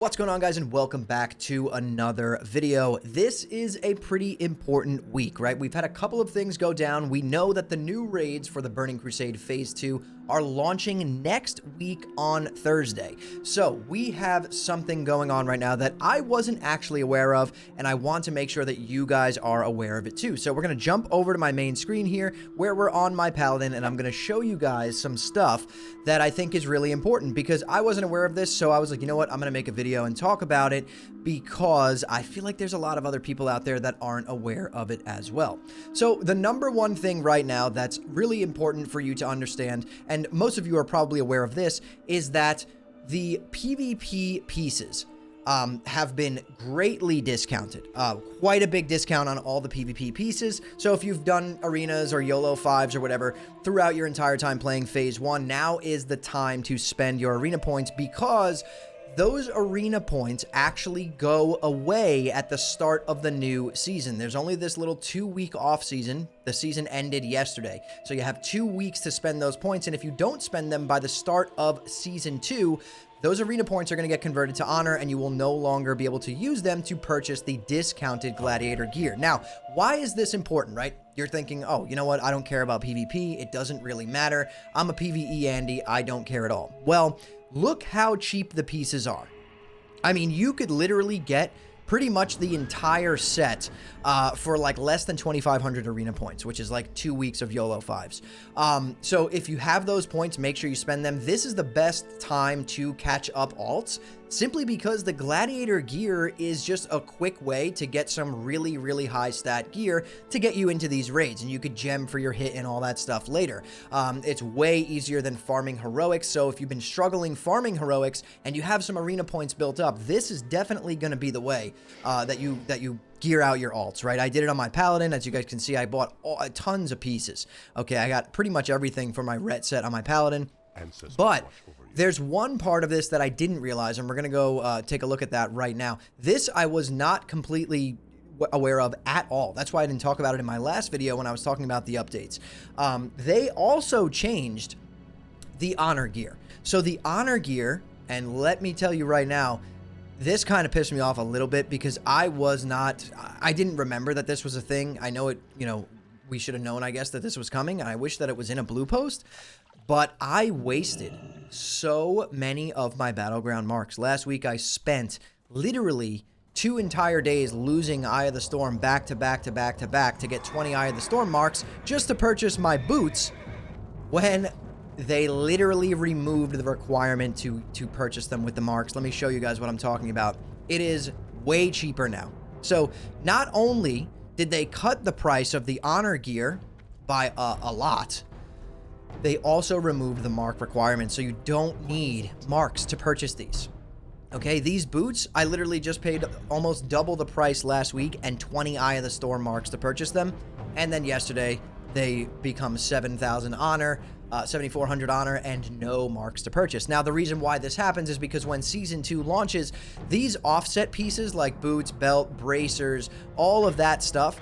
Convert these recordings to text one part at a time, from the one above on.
What's going on, guys, and welcome back to another video. This is a pretty important week, right? We've had a couple of things go down. We know that the new raids for the Burning Crusade Phase 2 are launching next week on Thursday. So we have something going on right now that I wasn't actually aware of, and I want to make sure that you guys are aware of it too. So we're going to jump over to my main screen here where we're on my Paladin, and I'm going to show you guys some stuff that I think is really important because I wasn't aware of this. So I was like, you know what? I'm going to make a video and talk about it because I feel like there's a lot of other people out there that aren't aware of it as well. So the number one thing right now that's really important for you to understand, and most of you are probably aware of this, is that the PvP pieces have been greatly discounted. Quite a big discount on all the PvP pieces. So if you've done arenas or YOLO 5s or whatever throughout your entire time playing Phase 1, now is the time to spend your arena points because those arena points actually go away at the start of the new season. There's only this little 2-week off season. The season ended yesterday. So you have 2 weeks to spend those points. And if you don't spend them by the start of season 2, those arena points are going to get converted to honor, and you will no longer be able to use them to purchase the discounted gladiator gear. Now, why is this important, right? You're thinking, oh, you know what? I don't care about PvP. It doesn't really matter. I'm a PvE Andy. I don't care at all. Well, look how cheap the pieces are. I mean, you could literally get pretty much the entire set for like less than 2,500 arena points, which is like 2 weeks of YOLO 5s. So if you have those points, make sure you spend them. This is the best time to catch up alts, simply because the gladiator gear is just a quick way to get some really, really high stat gear to get you into these raids, and you could gem for your hit and all that stuff later. It's way easier than farming heroics. So if you've been struggling farming heroics and you have some arena points built up, this is definitely going to be the way that you gear out your alts, right? I did it on my Paladin. As you guys can see, I bought tons of pieces. Okay, I got pretty much everything for my ret set on my Paladin. But there's one part of this that I didn't realize, and we're going to go take a look at that right now. This I was not completely aware of at all. That's why I didn't talk about it in my last video when I was talking about the updates. They also changed the honor gear. So the honor gear, and let me tell you right now, this kind of pissed me off a little bit because I didn't remember that this was a thing. I know it, you know, we should have known, I guess, that this was coming, and I wish that it was in a blue post, but I wasted so many of my battleground marks. Last week, I spent literally 2 entire days losing Eye of the Storm back to back to back to back to get 20 Eye of the Storm marks just to purchase my boots when they literally removed the requirement to purchase them with the marks. Let me show you guys what I'm talking about. It is way cheaper now. So not only did they cut the price of the honor gear by a lot, they also removed the mark requirement. So you don't need marks to purchase these. Okay, these boots, I literally just paid almost double the price last week and 20 Eye of the Storm marks to purchase them. And then yesterday, they become 7,000 honor, 7,400 honor, and no marks to purchase. Now, the reason why this happens is because when Season 2 launches, these offset pieces like boots, belt, bracers, all of that stuff,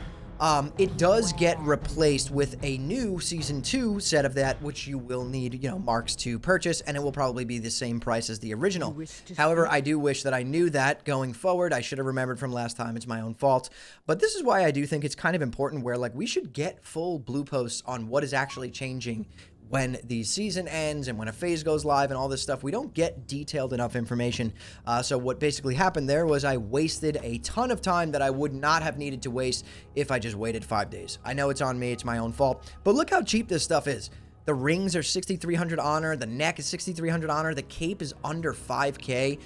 it does get replaced with a new Season 2 set of that, which you will need, you know, marks to purchase, and it will probably be the same price as the original. However, I do wish that I knew that going forward. I should have remembered from last time. It's my own fault. But this is why I do think it's kind of important where, like, we should get full blue posts on what is actually changing when the season ends and when a phase goes live and all this stuff. We don't get detailed enough information. So what basically happened there was I wasted a ton of time that I would not have needed to waste if I just waited 5 days. I know it's on me. It's my own fault. But look how cheap this stuff is. The rings are 6,300 honor. The neck is 6,300 honor. The cape is under 5K.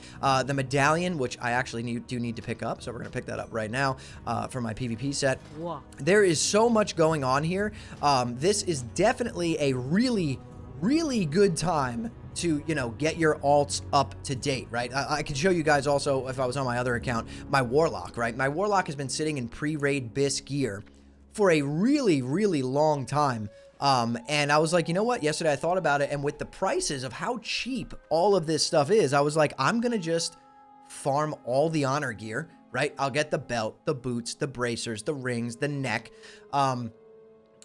The medallion, which I actually do need to pick up, so we're going to pick that up right now for my PvP set. There is so much going on here. This is definitely a really, really good time to, you know, get your alts up to date, right? I can show you guys also, if I was on my other account, my Warlock, right? My Warlock has been sitting in pre-raid BIS gear for a really, really long time. And I was like, you know what? Yesterday I thought about it, and with the prices of how cheap all of this stuff is, I was like, I'm going to just farm all the honor gear, right? I'll get the belt, the boots, the bracers, the rings, the neck,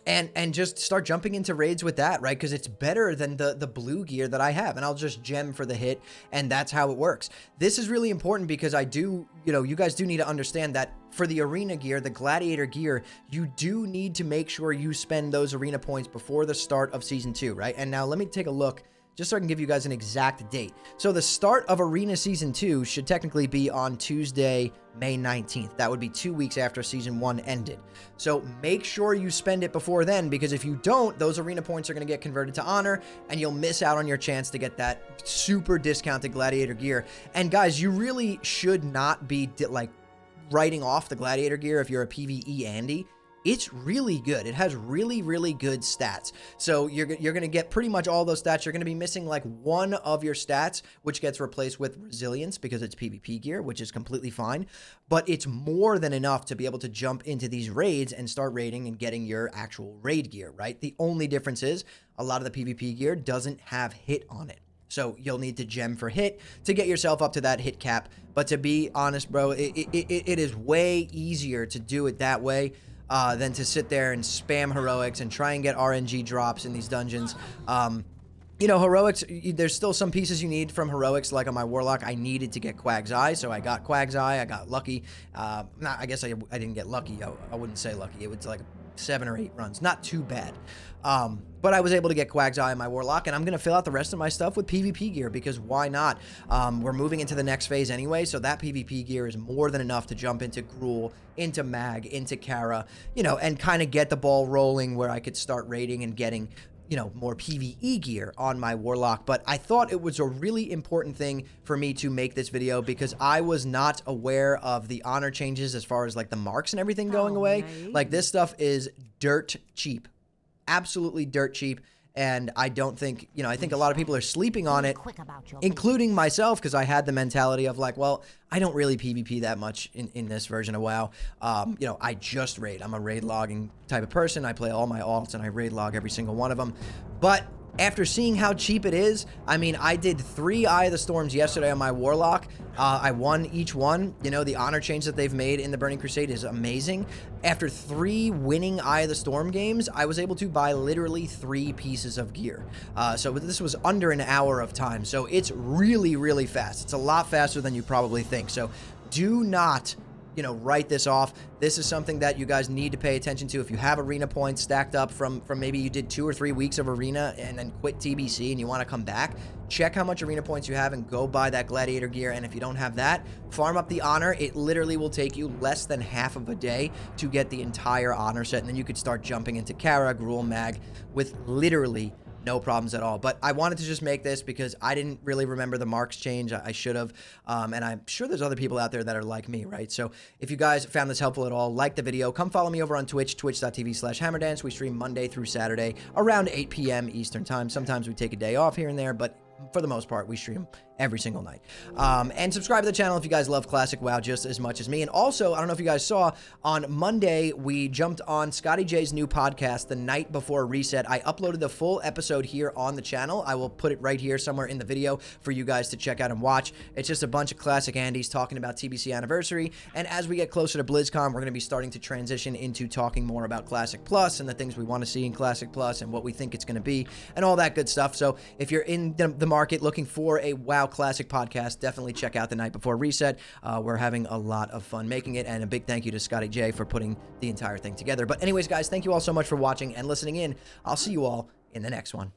and just start jumping into raids with that, right? Because it's better than the blue gear that I have, and I'll just gem for the hit, and that's how it works. This is really important because I do, you guys do need to understand that for the arena gear, the gladiator gear, you do need to make sure you spend those arena points before the start of Season 2, right? And now let me take a look just so I can give you guys an exact date. So the start of Arena Season 2 should technically be on Tuesday, May 19th. That would be 2 weeks after Season 1 ended. So make sure you spend it before then, because if you don't, those arena points are going to get converted to honor, and you'll miss out on your chance to get that super discounted gladiator gear. And guys, you really should not be like writing off the gladiator gear if you're a PvE Andy. It's really good. It has really, really good stats. So you're going to get pretty much all those stats. You're going to be missing like one of your stats, which gets replaced with resilience because it's PvP gear, which is completely fine. But it's more than enough to be able to jump into these raids and start raiding and getting your actual raid gear, right? The only difference is a lot of the PvP gear doesn't have hit on it. So you'll need to gem for hit to get yourself up to that hit cap. But to be honest, bro, it is way easier to do it that way than to sit there and spam heroics and try and get RNG drops in these dungeons. Heroics, there's still some pieces you need from heroics. Like on my warlock, I needed to get Quag's Eye, so I got Quag's Eye. I got lucky. I guess I didn't get lucky. I wouldn't say lucky. It was like 7 or 8 runs. Not too bad. But I was able to get Quag's Eye in my warlock, and I'm going to fill out the rest of my stuff with PvP gear, because why not? We're moving into the next phase anyway, so that PvP gear is more than enough to jump into Gruul, into Mag, into Kara, and kind of get the ball rolling where I could start raiding and getting more PvE gear on my warlock. But I thought it was a really important thing for me to make this video, because I was not aware of the honor changes as far as like the marks and everything going away. Nice. Like, this stuff is dirt cheap, absolutely dirt cheap. And I don't think, I think a lot of people are sleeping on it, including myself, because I had the mentality of like, well, I don't really PvP that much in this version of WoW. I just raid. I'm a raid logging type of person. I play all my alts and I raid log every single one of them. But after seeing how cheap it is, I mean, I did 3 Eye of the Storms yesterday on my warlock. I won each one. The honor change that they've made in the Burning Crusade is amazing. After 3 winning Eye of the Storm games, I was able to buy literally 3 pieces of gear. So this was under an hour of time. So it's really, really fast. It's a lot faster than you probably think. So do not write this off. This is something that you guys need to pay attention to. If you have arena points stacked up from maybe you did 2 or 3 weeks of arena and then quit TBC and you want to come back, check how much arena points you have and go buy that gladiator gear. And if you don't have that, farm up the honor. It literally will take you less than half of a day to get the entire honor set, and then you could start jumping into Kara, Gruul, Mag with literally no problems at all. But I wanted to just make this because I didn't really remember the marks change. I should have. And I'm sure there's other people out there that are like me, right? So if you guys found this helpful at all, like the video, come follow me over on Twitch, twitch.tv/hammerdance. We stream Monday through Saturday around 8 p.m. Eastern time. Sometimes we take a day off here and there, but for the most part, we stream every single night. And subscribe to the channel if you guys love classic WoW just as much as me. And also, I don't know if you guys saw, on Monday, we jumped on Scotty J's new podcast, The Night Before Reset. I uploaded the full episode here on the channel. I will put it right here somewhere in the video for you guys to check out and watch. It's just a bunch of classic Andys talking about TBC Anniversary. And as we get closer to BlizzCon, we're going to be starting to transition into talking more about Classic Plus and the things we want to see in Classic Plus and what we think it's going to be and all that good stuff. So if you're in the market looking for a WoW Classic podcast, definitely check out The Night Before Reset. We're having a lot of fun making it, and a big thank you to Scotty J for putting the entire thing together. But anyways, guys, thank you all so much for watching and listening in. I'll see you all in the next one.